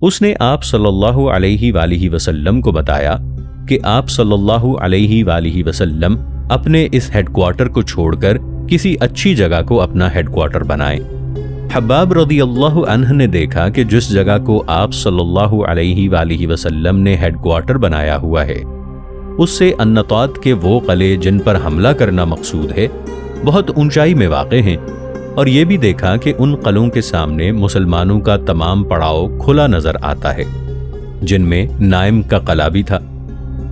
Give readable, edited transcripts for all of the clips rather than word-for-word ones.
اس نے آپ صلی اللہ علیہ وآلہ وسلم کو بتایا کہ آپ صلی اللہ علیہ وآلہ وسلم اپنے اس ہیڈ کوارٹر کو چھوڑ کر کسی اچھی جگہ کو اپنا ہیڈ کوارٹر بنائیں۔ حباب رضی اللہ عنہ نے دیکھا کہ جس جگہ کو آپ صلی اللہ علیہ وآلہ وسلم نے ہیڈ کوارٹر بنایا ہوا ہے اس سے النطاط کے وہ قلعے جن پر حملہ کرنا مقصود ہے بہت اونچائی میں واقع ہیں، اور یہ بھی دیکھا کہ ان قلعوں کے سامنے مسلمانوں کا تمام پڑاؤ کھلا نظر آتا ہے، جن میں نائم کا قلعہ بھی تھا،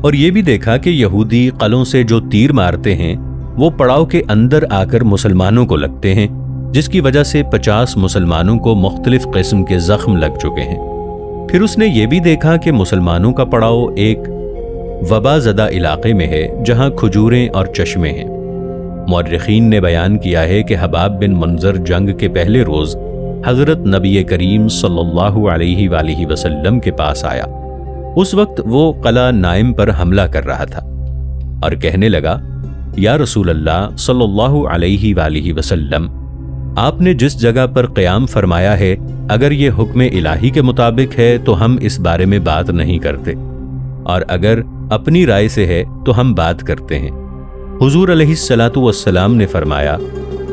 اور یہ بھی دیکھا کہ یہودی قلعوں سے جو تیر مارتے ہیں وہ پڑاؤ کے اندر آ کر مسلمانوں کو لگتے ہیں، جس کی وجہ سے 50 مسلمانوں کو مختلف قسم کے زخم لگ چکے ہیں۔ پھر اس نے یہ بھی دیکھا کہ مسلمانوں کا پڑاؤ ایک وبا زدہ علاقے میں ہے جہاں کھجوریں اور چشمے ہیں۔ مورخین نے بیان کیا ہے کہ حباب بن منظر جنگ کے پہلے روز حضرت نبی کریم صلی اللہ علیہ وآلہ وسلم کے پاس آیا۔ اس وقت وہ قلعہ نائم پر حملہ کر رہا تھا اور کہنے لگا، یا رسول اللہ صلی اللہ علیہ وآلہ وسلم، آپ نے جس جگہ پر قیام فرمایا ہے اگر یہ حکم الہی کے مطابق ہے تو ہم اس بارے میں بات نہیں کرتے، اور اگر اپنی رائے سے ہے تو ہم بات کرتے ہیں۔ حضور علیہ السلام نے فرمایا،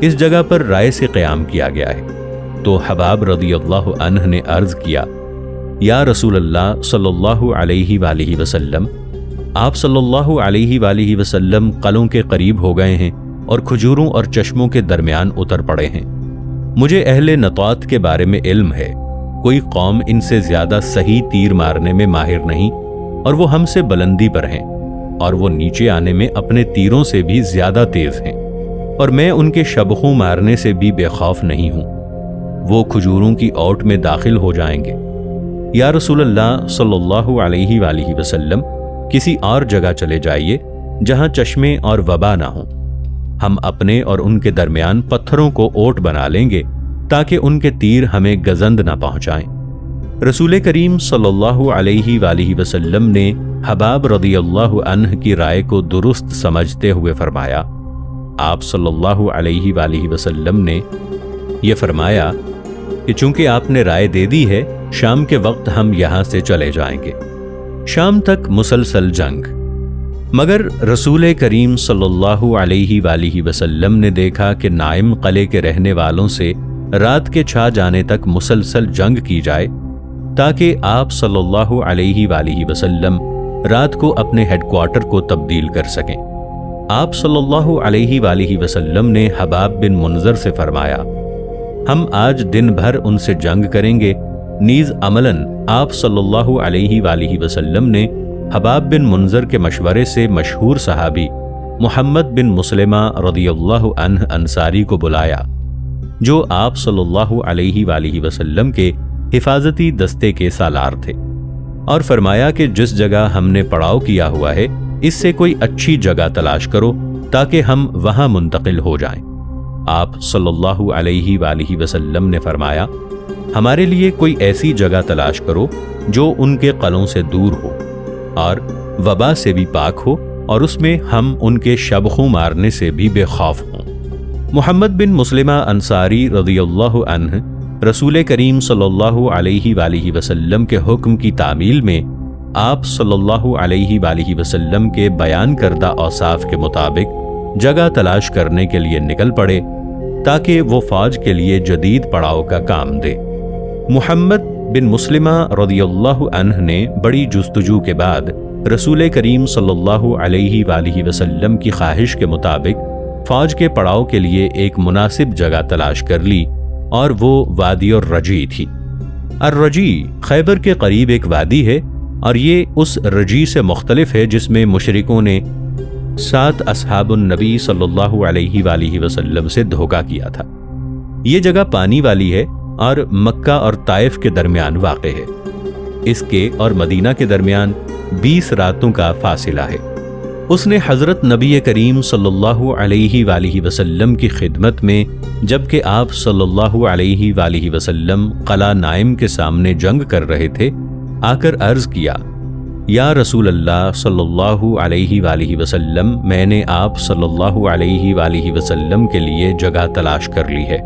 اس جگہ پر رائے سے قیام کیا گیا ہے۔ تو حباب رضی اللہ عنہ نے عرض کیا، یا رسول اللہ صلی اللہ علیہ وآلہ وسلم، آپ صلی اللہ علیہ وآلہ وسلم قلعوں کے قریب ہو گئے ہیں اور کھجوروں اور چشموں کے درمیان اتر پڑے ہیں۔ مجھے اہل نطاط کے بارے میں علم ہے، کوئی قوم ان سے زیادہ صحیح تیر مارنے میں ماہر نہیں، اور وہ ہم سے بلندی پر ہیں، اور وہ نیچے آنے میں اپنے تیروں سے بھی زیادہ تیز ہیں، اور میں ان کے شبخوں مارنے سے بھی بے خوف نہیں ہوں۔ وہ کھجوروں کی اوٹ میں داخل ہو جائیں گے۔ یا رسول اللہ صلی اللہ علیہ وآلہ وسلم، کسی اور جگہ چلے جائیے جہاں چشمے اور وبا نہ ہوں، ہم اپنے اور ان کے درمیان پتھروں کو اوٹ بنا لیں گے تاکہ ان کے تیر ہمیں گزند نہ پہنچائیں۔ رسول کریم صلی اللہ علیہ وآلہ وسلم نے حباب رضی اللہ عنہ کی رائے کو درست سمجھتے ہوئے فرمایا۔ آپ صلی اللہ علیہ وآلہ وسلم نے یہ فرمایا کہ چونکہ آپ نے رائے دے دی ہے، شام کے وقت ہم یہاں سے چلے جائیں گے۔ شام تک مسلسل جنگ، مگر رسول کریم صلی اللہ علیہ وآلہ وسلم نے دیکھا کہ نائم قلعے کے رہنے والوں سے رات کے چھا جانے تک مسلسل جنگ کی جائے تاکہ آپ صلی اللہ علیہ وآلہ وسلم رات کو اپنے ہیڈ کوارٹر کو تبدیل کر سکیں۔ آپ صلی اللہ علیہ وآلہ وسلم نے حباب بن منظر سے فرمایا، ہم آج دن بھر ان سے جنگ کریں گے۔ نیز عملاً آپ صلی اللہ علیہ وآلہ وسلم نے حباب بن منظر کے مشورے سے مشہور صحابی محمد بن مسلمہ رضی اللہ عنہ انصاری کو بلایا، جو آپ صلی اللہ علیہ وآلہ وسلم کے حفاظتی دستے کے سالار تھے، اور فرمایا کہ جس جگہ ہم نے پڑاؤ کیا ہوا ہے اس سے کوئی اچھی جگہ تلاش کرو تاکہ ہم وہاں منتقل ہو جائیں۔ آپ صلی اللہ علیہ وآلہ وسلم نے فرمایا، ہمارے لیے کوئی ایسی جگہ تلاش کرو جو ان کے قلعوں سے دور ہو اور وبا سے بھی پاک ہو، اور اس میں ہم ان کے شبخوں مارنے سے بھی بے خوف ہوں۔ محمد بن مسلمہ انصاری رضی اللہ عنہ رسول کریم صلی اللہ علیہ وآلہ وسلم کے حکم کی تعمیل میں آپ صلی اللہ علیہ وآلہ وسلم کے بیان کردہ اوصاف کے مطابق جگہ تلاش کرنے کے لیے نکل پڑے تاکہ وہ فوج کے لیے جدید پڑاؤ کا کام دے۔ محمد بن مسلمہ رضی اللہ عنہ نے بڑی جستجو کے بعد رسول کریم صلی اللہ علیہ وآلہ وسلم کی خواہش کے مطابق فوج کے پڑاؤ کے لیے ایک مناسب جگہ تلاش کر لی، اور وہ وادی الرجی تھی۔ الرجی خیبر کے قریب ایک وادی ہے، اور یہ اس رجی سے مختلف ہے جس میں مشرکوں نے 7 اصحاب النبی صلی اللہ علیہ وآلہ وسلم سے دھوکہ کیا تھا۔ یہ جگہ پانی والی ہے اور مکہ اور طائف کے درمیان واقع ہے۔ اس کے اور مدینہ کے درمیان 20 راتوں کا فاصلہ ہے۔ اس نے حضرت نبی کریم صلی اللہ علیہ وآلہ وسلم کی خدمت میں جبکہ آپ صلی اللہ علیہ وآلہ وسلم قلعہ نائم کے سامنے جنگ کر رہے تھے آ کر عرض کیا، یا رسول اللہ صلی اللہ علیہ وآلہ وسلم، میں نے آپ صلی اللہ علیہ وآلہ وسلم کے لیے جگہ تلاش کر لی ہے۔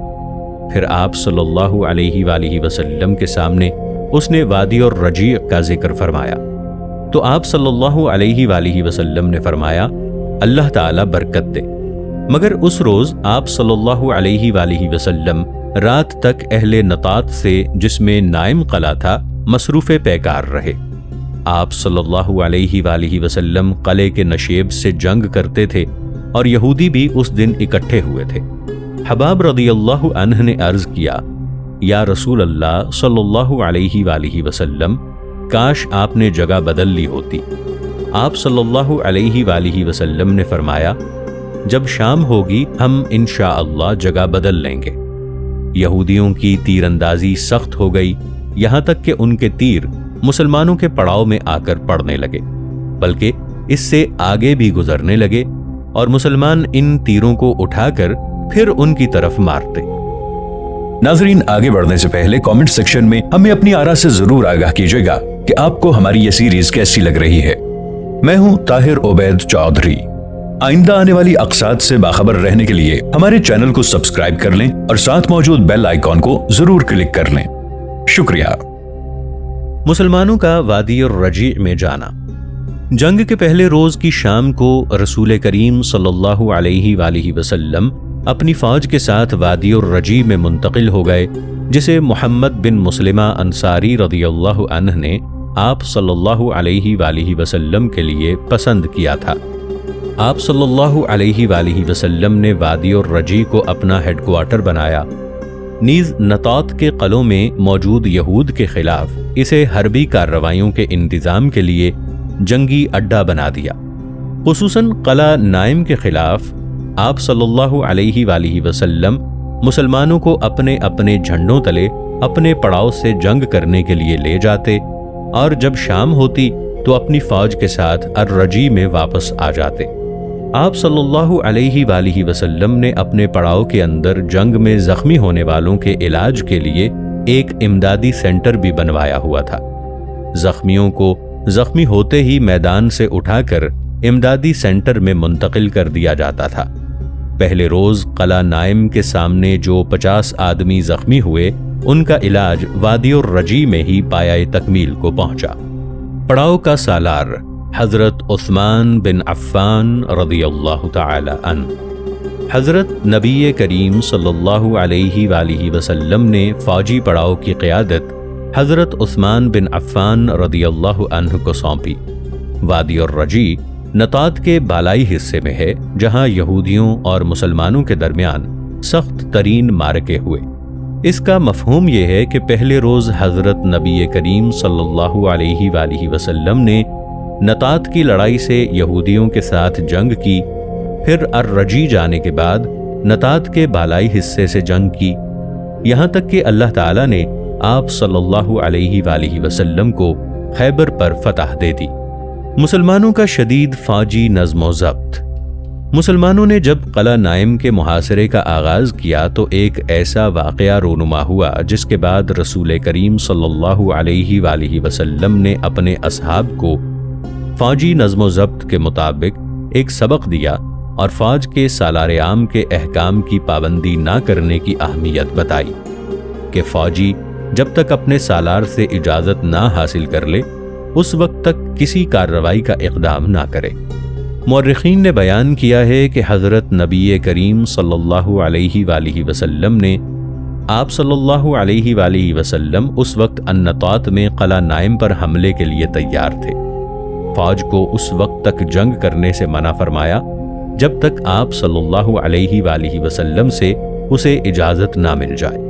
پھر آپ صلی اللہ علیہ وآلہ وسلم کے سامنے اس نے وادی الرجیع کا ذکر فرمایا تو آپ صلی اللہ علیہ وآلہ وسلم نے فرمایا اللہ تعالی برکت دے، مگر اس روز آپ صلی اللہ علیہ وآلہ وسلم رات تک اہل نطات سے، جس میں نائم قلعہ تھا، مصروف پیکار رہے۔ آپ صلی اللہ علیہ وآلہ وسلم قلعے کے نشیب سے جنگ کرتے تھے اور یہودی بھی اس دن اکٹھے ہوئے تھے۔ حباب رضی اللہ عنہ نے عرض کیا یا رسول اللہ صلی اللہ علیہ وآلہ وسلم، کاش آپ نے جگہ بدل لی ہوتی۔ آپ صلی اللہ علیہ وآلہ وسلم نے فرمایا جب شام ہوگی ہم انشاءاللہ جگہ بدل لیں گے۔ یہودیوں کی تیر اندازی سخت ہو گئی، یہاں تک کہ ان کے تیر مسلمانوں کے پڑاؤ میں آ کر پڑنے لگے، بلکہ اس سے آگے بھی گزرنے لگے اور مسلمان ان تیروں کو اٹھا کر پھر ان کی طرف مارتے۔ ناظرین، آگے بڑھنے سے پہلے کامنٹ سیکشن میں ہمیں اپنی آراء سے ضرور آگاہ کیجیے گا کہ آپ کو ہماری یہ سیریز کیسی لگ رہی ہے۔ میں ہوں طاہر عبید چودھری۔ آئندہ آنے والی اقساط سے باخبر رہنے کے لیے ہمارے چینل کو سبسکرائب کر لیں اور ساتھ موجود بیل آئیکن کو ضرور کلک کر لیں۔ شکریہ۔ مسلمانوں کا وادی الرجیع میں جانا۔ جنگ کے پہلے روز کی شام کو رسول کریم صلی اللہ علیہ وآلہ وسلم اپنی فوج کے ساتھ وادی الرجیع میں منتقل ہو گئے، جسے محمد بن مسلمہ انصاری رضی اللہ عنہ نے آپ صلی اللہ علیہ وآلہ وسلم کے لیے پسند کیا تھا۔ آپ صلی اللہ علیہ وآلہ وسلم نے وادی الرجیع کو اپنا ہیڈ کوارٹر بنایا، نیز نطات کے قلعوں میں موجود یہود کے خلاف اسے حربی کارروائیوں کے انتظام کے لیے جنگی اڈہ بنا دیا۔ خصوصاً قلعہ نائم کے خلاف آپ صلی اللہ علیہ وآلہ وسلم مسلمانوں کو اپنے اپنے جھنڈوں تلے اپنے پڑاؤ سے جنگ کرنے کے لیے لے جاتے، اور جب شام ہوتی تو اپنی فوج کے ساتھ الرجیع میں واپس آ جاتے۔ آپ صلی اللہ علیہ وآلہ وسلم نے اپنے پڑاؤ کے اندر جنگ میں زخمی ہونے والوں کے علاج کے لیے ایک امدادی سینٹر بھی بنوایا ہوا تھا۔ زخمیوں کو زخمی ہوتے ہی میدان سے اٹھا کر امدادی سینٹر میں منتقل کر دیا جاتا تھا۔ پہلے روز قلعہ نائم کے سامنے جو 50 آدمی زخمی ہوئے، ان کا علاج وادی الرجیع میں ہی پایۂ تکمیل کو پہنچا۔ پڑاؤ کا سالار حضرت عثمان بن عفان رضی اللہ تعالی عنہ۔ حضرت نبی کریم صلی اللہ علیہ وآلہ وسلم نے فوجی پڑاؤ کی قیادت حضرت عثمان بن عفان رضی اللہ عنہ کو سونپی۔ وادی الرجیع نطات کے بالائی حصے میں ہے، جہاں یہودیوں اور مسلمانوں کے درمیان سخت ترین معرکے ہوئے۔ اس کا مفہوم یہ ہے کہ پہلے روز حضرت نبی کریم صلی اللہ علیہ وآلہ وسلم نے نطات کی لڑائی سے یہودیوں کے ساتھ جنگ کی، پھر الرجیع جانے کے بعد نطات کے بالائی حصے سے جنگ کی، یہاں تک کہ اللہ تعالیٰ نے آپ صلی اللہ علیہ وآلہ وسلم کو خیبر پر فتح دے دی۔ مسلمانوں کا شدید فوجی نظم و ضبط۔ مسلمانوں نے جب قلعہ نائم کے محاصرے کا آغاز کیا تو ایک ایسا واقعہ رونما ہوا جس کے بعد رسول کریم صلی اللہ علیہ وآلہ وسلم نے اپنے اصحاب کو فوجی نظم و ضبط کے مطابق ایک سبق دیا اور فوج کے سالار عام کے احکام کی پابندی نہ کرنے کی اہمیت بتائی کہ فوجی جب تک اپنے سالار سے اجازت نہ حاصل کر لے اس وقت تک کسی کارروائی کا اقدام نہ کرے۔ مورخین نے بیان کیا ہے کہ حضرت نبی کریم صلی اللہ علیہ وآلہ وسلم نے آپ صلی اللہ علیہ وآلہ وسلم اس وقت النطات میں قلعہ نائم پر حملے کے لیے تیار تھے۔ فوج کو اس وقت تک جنگ کرنے سے منع فرمایا جب تک آپ صلی اللہ علیہ وآلہ وسلم سے اسے اجازت نہ مل جائے۔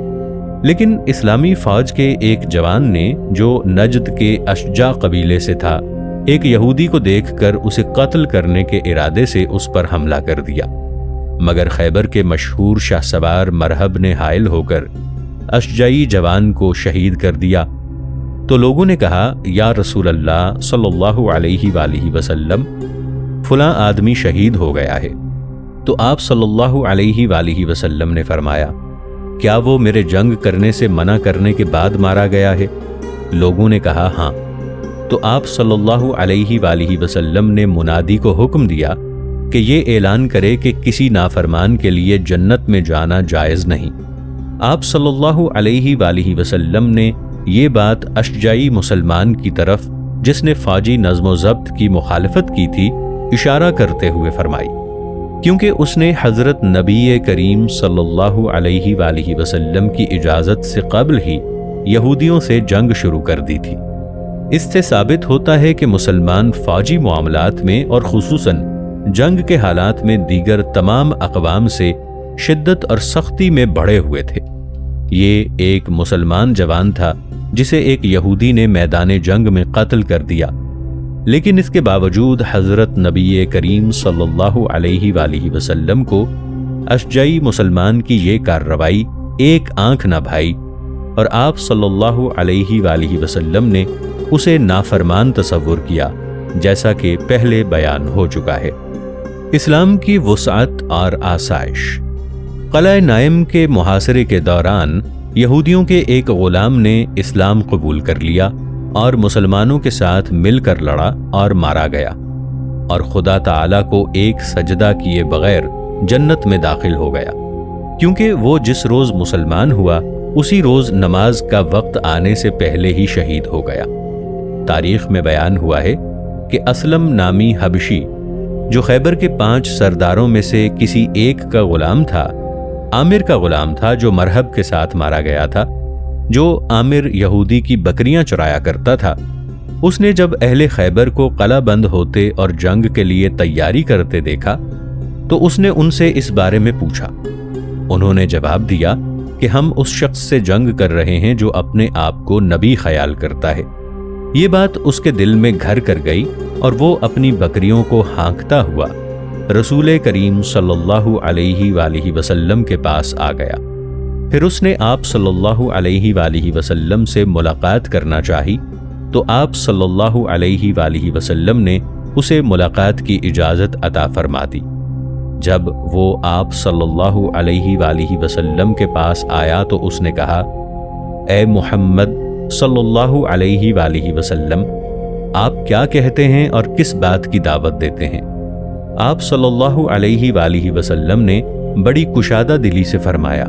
لیکن اسلامی فوج کے ایک جوان نے جو نجد کے اشجع قبیلے سے تھا، ایک یہودی کو دیکھ کر اسے قتل کرنے کے ارادے سے اس پر حملہ کر دیا، مگر خیبر کے مشہور شاہ سوار مرہب نے حائل ہو کر اشجعی جوان کو شہید کر دیا۔ تو لوگوں نے کہا یا رسول اللہ صلی اللہ علیہ وآلہ وسلم، فلاں آدمی شہید ہو گیا ہے۔ تو آپ صلی اللہ علیہ وآلہ وسلم نے فرمایا کیا وہ میرے جنگ کرنے سے منع کرنے کے بعد مارا گیا ہے؟ لوگوں نے کہا ہاں۔ تو آپ صلی اللہ علیہ وآلہ وسلم نے منادی کو حکم دیا کہ یہ اعلان کرے کہ کسی نافرمان کے لیے جنت میں جانا جائز نہیں۔ آپ صلی اللہ علیہ وآلہ وسلم نے یہ بات اشجعی مسلمان کی طرف جس نے فوجی نظم و ضبط کی مخالفت کی تھی اشارہ کرتے ہوئے فرمائی، کیونکہ اس نے حضرت نبی کریم صلی اللہ علیہ وآلہ وسلم کی اجازت سے قبل ہی یہودیوں سے جنگ شروع کر دی تھی۔ اس سے ثابت ہوتا ہے کہ مسلمان فوجی معاملات میں اور خصوصاً جنگ کے حالات میں دیگر تمام اقوام سے شدت اور سختی میں بڑھے ہوئے تھے۔ یہ ایک مسلمان جوان تھا جسے ایک یہودی نے میدان جنگ میں قتل کر دیا، لیکن اس کے باوجود حضرت نبی کریم صلی اللہ علیہ وآلہ وسلم کو اشجعی مسلمان کی یہ کارروائی ایک آنکھ نہ بھائی، اور آپ صلی اللہ علیہ وآلہ وسلم نے اسے نافرمان تصور کیا، جیسا کہ پہلے بیان ہو چکا ہے۔ اسلام کی وسعت اور آسائش۔ قلعہ نائم کے محاصرے کے دوران یہودیوں کے ایک غلام نے اسلام قبول کر لیا اور مسلمانوں کے ساتھ مل کر لڑا اور مارا گیا، اور خدا تعالیٰ کو ایک سجدہ کیے بغیر جنت میں داخل ہو گیا، کیونکہ وہ جس روز مسلمان ہوا اسی روز نماز کا وقت آنے سے پہلے ہی شہید ہو گیا۔ تاریخ میں بیان ہوا ہے کہ اسلم نامی حبشی جو خیبر کے 5 سرداروں میں سے کسی ایک کا غلام تھا، عامر کا غلام تھا جو مرہب کے ساتھ مارا گیا تھا، جو عامر یہودی کی بکریاں چرایا کرتا تھا، اس نے جب اہل خیبر کو قلعہ بند ہوتے اور جنگ کے لیے تیاری کرتے دیکھا تو اس نے ان سے اس بارے میں پوچھا۔ انہوں نے جواب دیا کہ ہم اس شخص سے جنگ کر رہے ہیں جو اپنے آپ کو نبی خیال کرتا ہے۔ یہ بات اس کے دل میں گھر کر گئی اور وہ اپنی بکریوں کو ہانکتا ہوا رسول کریم صلی اللہ علیہ وآلہ وسلم کے پاس آ گیا۔ پھر اس نے آپ صلی اللہ علیہ وآلہ وسلم سے ملاقات کرنا چاہی تو آپ صلی اللہ علیہ وآلہ وسلم نے اسے ملاقات کی اجازت عطا فرما دی۔ جب وہ آپ صلی اللہ علیہ وآلہ وسلم کے پاس آیا تو اس نے کہا، اے محمد صلی اللہ علیہ وآلہ وسلم، آپ کیا کہتے ہیں اور کس بات کی دعوت دیتے ہیں؟ آپ صلی اللہ علیہ وآلہ وسلم نے بڑی کشادہ دلی سے فرمایا،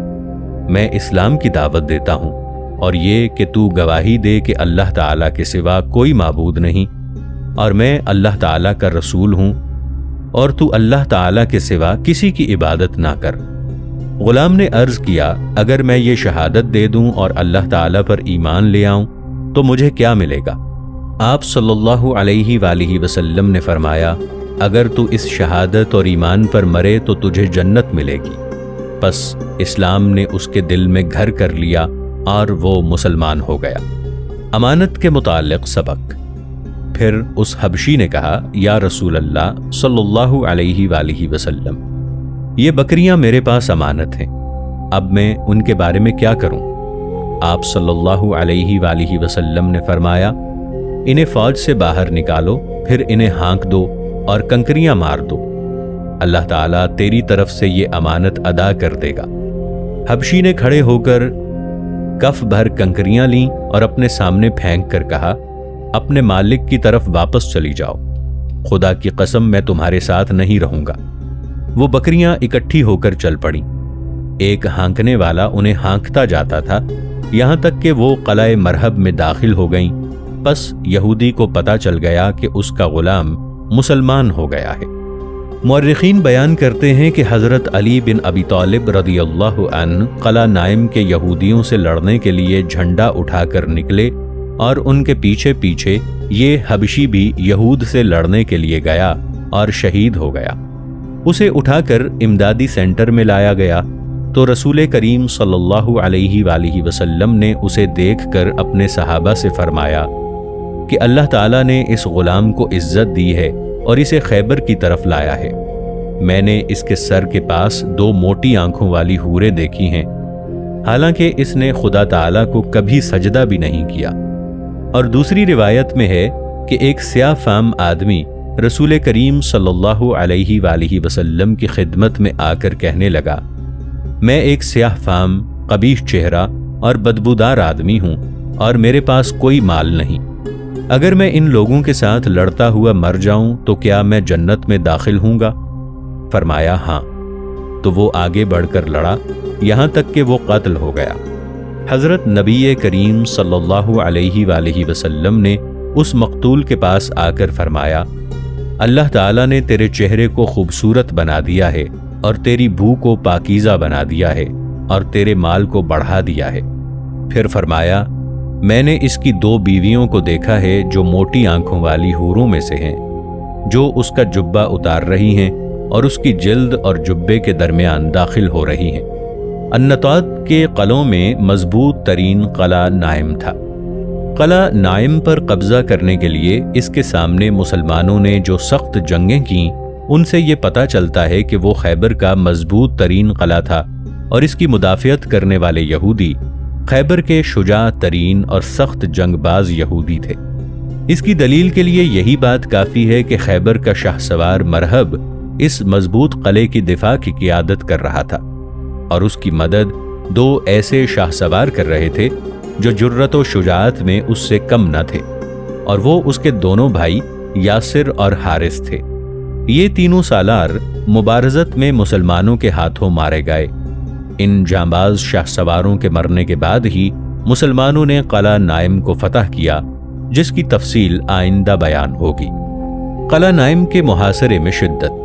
میں اسلام کی دعوت دیتا ہوں، اور یہ کہ تو گواہی دے کہ اللہ تعالیٰ کے سوا کوئی معبود نہیں، اور میں اللہ تعالیٰ کا رسول ہوں، اور تو اللہ تعالیٰ کے سوا کسی کی عبادت نہ کر۔ غلام نے عرض کیا، اگر میں یہ شہادت دے دوں اور اللہ تعالیٰ پر ایمان لے آؤں تو مجھے کیا ملے گا؟ آپ صلی اللہ علیہ وآلہ وسلم نے فرمایا، اگر تو اس شہادت اور ایمان پر مرے تو تجھے جنت ملے گی۔ پس اسلام نے اس کے دل میں گھر کر لیا اور وہ مسلمان ہو گیا۔ امانت کے متعلق سبق۔ پھر اس حبشی نے کہا، یا رسول اللہ صلی اللہ علیہ وآلہ وسلم، یہ بکریاں میرے پاس امانت ہیں، اب میں ان کے بارے میں کیا کروں؟ آپ صلی اللہ علیہ وآلہ وسلم نے فرمایا، انہیں فوج سے باہر نکالو، پھر انہیں ہانک دو اور کنکریاں مار دو، اللہ تعالیٰ تیری طرف سے یہ امانت ادا کر دے گا۔ حبشی نے کھڑے ہو کر کف بھر کنکریاں لیں اور اپنے سامنے پھینک کر کہا، اپنے مالک کی طرف واپس چلی جاؤ، خدا کی قسم میں تمہارے ساتھ نہیں رہوں گا۔ وہ بکریاں اکٹھی ہو کر چل پڑیں، ایک ہانکنے والا انہیں ہانکتا جاتا تھا یہاں تک کہ وہ قلعہ مرہب میں داخل ہو گئیں۔ پس یہودی کو پتہ چل گیا کہ اس کا غلام مسلمان ہو گیا ہے۔ مورخین بیان کرتے ہیں کہ حضرت علی بن ابی طالب رضی اللہ عنہ قلعہ نائم کے یہودیوں سے لڑنے کے لیے جھنڈا اٹھا کر نکلے اور ان کے پیچھے پیچھے یہ حبشی بھی یہود سے لڑنے کے لیے گیا اور شہید ہو گیا۔ اسے اٹھا کر امدادی سینٹر میں لایا گیا تو رسول کریم صلی اللہ علیہ وآلہ وسلم نے اسے دیکھ کر اپنے صحابہ سے فرمایا کہ اللہ تعالیٰ نے اس غلام کو عزت دی ہے اور اسے خیبر کی طرف لایا ہے۔ میں نے اس کے سر کے پاس 2 موٹی آنکھوں والی حوریں دیکھی ہیں، حالانکہ اس نے خدا تعالیٰ کو کبھی سجدہ بھی نہیں کیا۔ اور دوسری روایت میں ہے کہ ایک سیاہ فام آدمی رسول کریم صلی اللہ علیہ وآلہ وسلم کی خدمت میں آ کر کہنے لگا، میں ایک سیاہ فام، قبیح چہرہ اور بدبودار آدمی ہوں اور میرے پاس کوئی مال نہیں، اگر میں ان لوگوں کے ساتھ لڑتا ہوا مر جاؤں تو کیا میں جنت میں داخل ہوں گا؟ فرمایا ہاں۔ تو وہ آگے بڑھ کر لڑا یہاں تک کہ وہ قتل ہو گیا۔ حضرت نبی کریم صلی اللہ علیہ وآلہ وسلم نے اس مقتول کے پاس آ کر فرمایا، اللہ تعالیٰ نے تیرے چہرے کو خوبصورت بنا دیا ہے اور تیری بو کو پاکیزہ بنا دیا ہے اور تیرے مال کو بڑھا دیا ہے۔ پھر فرمایا، میں نے اس کی 2 بیویوں کو دیکھا ہے جو موٹی آنکھوں والی حوروں میں سے ہیں، جو اس کا جبہ اتار رہی ہیں اور اس کی جلد اور جبے کے درمیان داخل ہو رہی ہیں۔ النطاط کے قلعوں میں مضبوط ترین قلعہ نائم تھا۔ قلعہ نائم پر قبضہ کرنے کے لیے اس کے سامنے مسلمانوں نے جو سخت جنگیں کیں، ان سے یہ پتہ چلتا ہے کہ وہ خیبر کا مضبوط ترین قلعہ تھا اور اس کی مدافعت کرنے والے یہودی خیبر کے شجاع ترین اور سخت جنگ باز یہودی تھے۔ اس کی دلیل کے لیے یہی بات کافی ہے کہ خیبر کا شاہ سوار مرہب اس مضبوط قلعے کی دفاع کی قیادت کر رہا تھا اور اس کی مدد 2 ایسے شاہ سوار کر رہے تھے جو جرت و شجاعت میں اس سے کم نہ تھے، اور وہ اس کے دونوں بھائی یاسر اور حارث تھے۔ یہ تینوں سالار مبارزت میں مسلمانوں کے ہاتھوں مارے گئے۔ ان جانباز شاہ سواروں کے مرنے کے بعد ہی مسلمانوں نے قلعہ نائم کو فتح کیا، جس کی تفصیل آئندہ بیان ہوگی۔ قلعہ نائم کے محاصرے میں شدت۔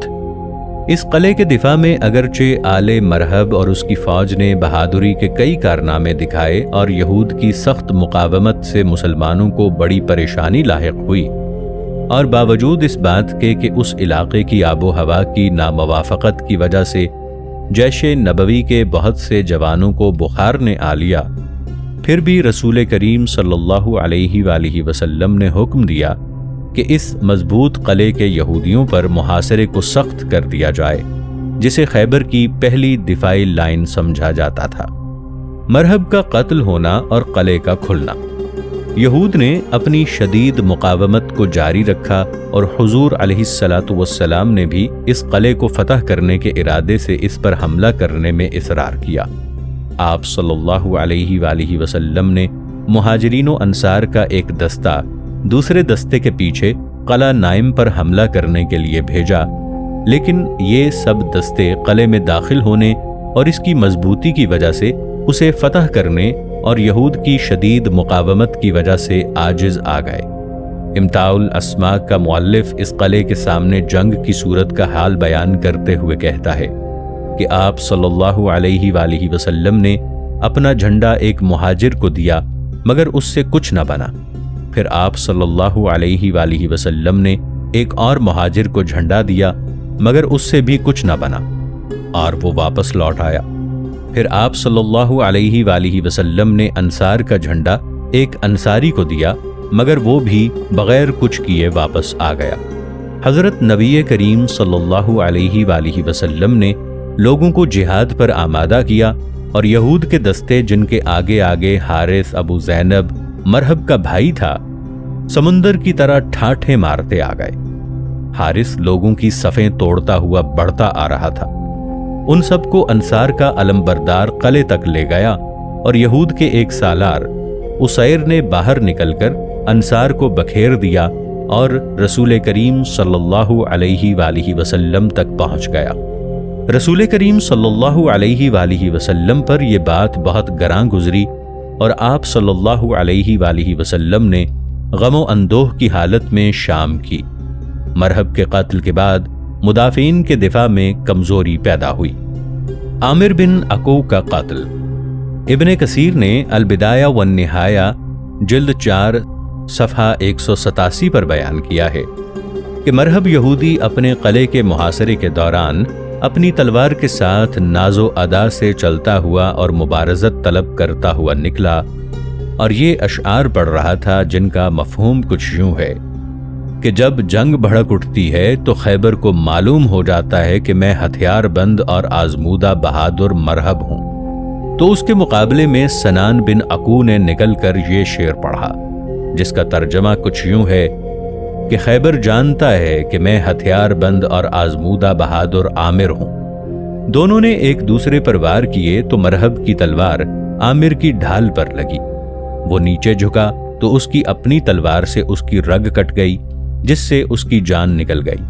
اس قلعے کے دفاع میں اگرچہ آل مرہب اور اس کی فوج نے بہادری کے کئی کارنامے دکھائے اور یہود کی سخت مقاومت سے مسلمانوں کو بڑی پریشانی لاحق ہوئی، اور باوجود اس بات کے کہ اس علاقے کی آب و ہوا کی ناموافقت کی وجہ سے جیش نبوی کے بہت سے جوانوں کو بخار نے آ لیا، پھر بھی رسول کریم صلی اللہ علیہ وآلہ وسلم نے حکم دیا کہ اس مضبوط قلعے کے یہودیوں پر محاصرے کو سخت کر دیا جائے، جسے خیبر کی پہلی دفاعی لائن سمجھا جاتا تھا۔ مرہب کا قتل ہونا اور قلعے کا کھلنا۔ یہود نے اپنی شدید مقاومت کو جاری رکھا اور حضور علیہ الصلاۃ والسلام نے بھی اس قلعے کو فتح کرنے کے ارادے سے اس پر حملہ کرنے میں اصرار کیا۔ آپ صلی اللہ علیہ وآلہ وسلم نے مہاجرین و انصار کا ایک دستہ دوسرے دستے کے پیچھے قلعہ نائم پر حملہ کرنے کے لیے بھیجا، لیکن یہ سب دستے قلعے میں داخل ہونے اور اس کی مضبوطی کی وجہ سے اسے فتح کرنے اور یہود کی شدید مقاومت کی وجہ سے عاجز آ گئے۔ امتاع الاسماء کا مؤلف اس قلعے کے سامنے جنگ کی صورت کا حال بیان کرتے ہوئے کہتا ہے کہ آپ صلی اللہ علیہ وآلہ وسلم نے اپنا جھنڈا ایک مہاجر کو دیا مگر اس سے کچھ نہ بنا۔ پھر آپ صلی اللہ علیہ وآلہ وسلم نے ایک اور مہاجر کو جھنڈا دیا مگر اس سے بھی کچھ نہ بنا اور وہ واپس لوٹ آیا۔ پھر آپ صلی اللہ علیہ وآلہ وسلم نے انصار کا جھنڈا ایک انصاری کو دیا مگر وہ بھی بغیر کچھ کیے واپس آ گیا۔ حضرت نبی کریم صلی اللہ علیہ وآلہ وسلم نے لوگوں کو جہاد پر آمادہ کیا اور یہود کے دستے جن کے آگے آگے حارث ابو زینب مرہب کا بھائی تھا سمندر کی طرح ٹھاٹھے مارتے آ گئے۔ حارث لوگوں کی صفیں توڑتا ہوا بڑھتا آ رہا تھا۔ ان سب کو انصار کا علمبردار قلعے تک لے گیا اور یہود کے ایک سالار اسیر نے باہر نکل کر انصار کو بکھیر دیا اور رسول کریم صلی اللہ علیہ وآلہ وسلم تک پہنچ گیا۔ رسول کریم صلی اللہ علیہ وآلہ وسلم پر یہ بات بہت گراں گزری اور آپ صلی اللہ علیہ وآلہ وسلم نے غم و اندوہ کی حالت میں شام کی۔ مرہب کے قتل کے بعد مدافعین کے دفاع میں کمزوری پیدا ہوئی۔ عامر بن عقو کا قتل۔ ابن کثیر نے البدایہ والنہایہ جلد 4 صفحہ 187 پر بیان کیا ہے کہ مرہب یہودی اپنے قلعے کے محاصرے کے دوران اپنی تلوار کے ساتھ ناز و ادا سے چلتا ہوا اور مبارزت طلب کرتا ہوا نکلا اور یہ اشعار پڑھ رہا تھا جن کا مفہوم کچھ یوں ہے کہ جب جنگ بھڑک اٹھتی ہے تو خیبر کو معلوم ہو جاتا ہے کہ میں ہتھیار بند اور آزمودہ بہادر مرہب ہوں، تو اس کے مقابلے میں سنان بن عقو نے نکل کر یہ شعر پڑھا جس کا ترجمہ کچھ یوں ہے کہ خیبر جانتا ہے کہ میں ہتھیار بند اور آزمودہ بہادر عامر ہوں۔ دونوں نے ایک دوسرے پر وار کیے تو مرہب کی تلوار عامر کی ڈھال پر لگی، وہ نیچے جھکا تو اس کی اپنی تلوار سے اس کی رگ کٹ گئی جس سے اس کی جان نکل گئی۔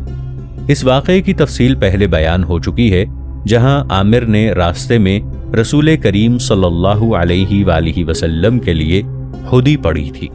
اس واقعے کی تفصیل پہلے بیان ہو چکی ہے، جہاں عامر نے راستے میں رسول کریم صلی اللہ علیہ وآلہ وسلم کے لیے ہدی پڑھی تھی۔